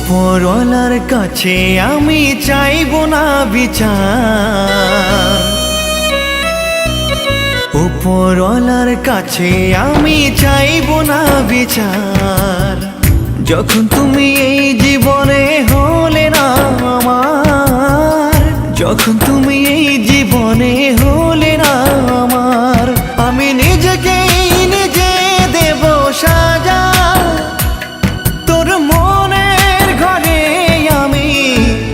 উপরওয়ালার কাছে আমি চাইবো না বিচার, উপরওয়ালার কাছে আমি চাইবো না বিচার। যখন তুমি এই জীবনে হলে না আমার, যখন তুমি এই জীবনে হলে না আমার, আমি নিজেকে নিজে দেব সাজা। তোর মনের ঘরে আমি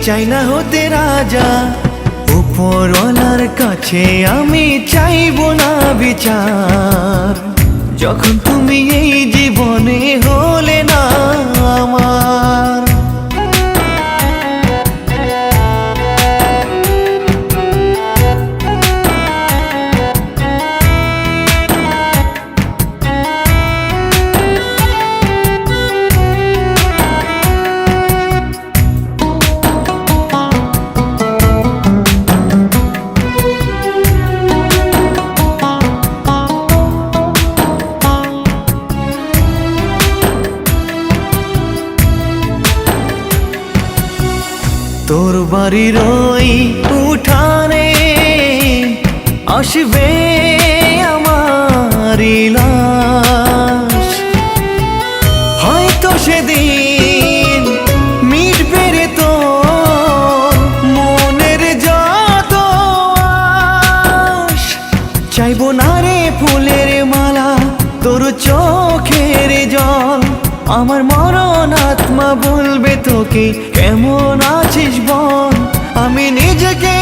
চাই না হতে রাজা, উপরওয়ালার কাছে আমি চাইবো না বিচার। যখন তুমি এই জীবনে হলে না আমার। তোর বাড়ির ওই উঠানে আসবে আমার লাশ, হয়তো সেদিন মিটবে রে তোর মনের যত আশ। চাইবো না রে ফুলের মালা, তোর চোখের জল, আমার মরণ আত্মা বলবে তোকে কেমন আছিস বল। আমি নিজেকে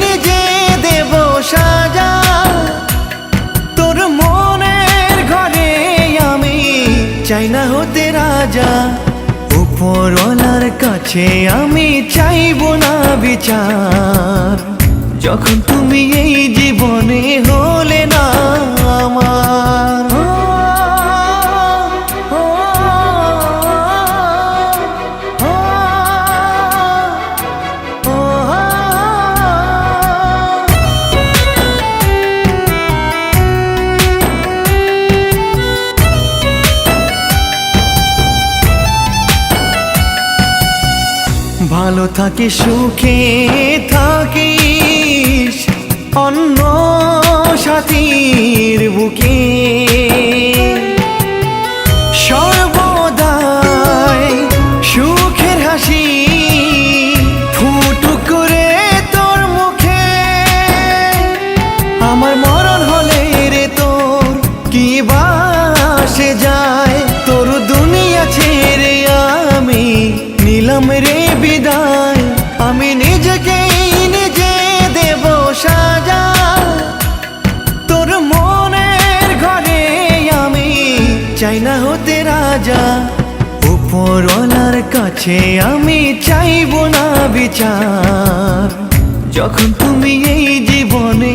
নিজে দেব সাজা, তোর মনের ঘরে আমি চাই না হতে রাজা। উপরওয়ালার কাছে আমি চাইবো না বিচার, যখন তুমি এই জীবনে হলে না আমার। ভালো থাকি সুখে থাকিস অন্য সাথীর বুকে, সর্বদাই সুখের হাসি ফুটুক করে তোর মুখে। আমার মরণ হলে রে তোর কি বাসে যায়, তোর দুনিয়া ছেড়ে আমি নিলাম রে বিদায়। আমি নিজেকে নিজে দেব সাজা, তোর মনের ঘরে আমি চাই না হতে রাজা। উপরওয়ালার কাছে আমি চাইবো না বিচার, যখন তুমি এই জীবনে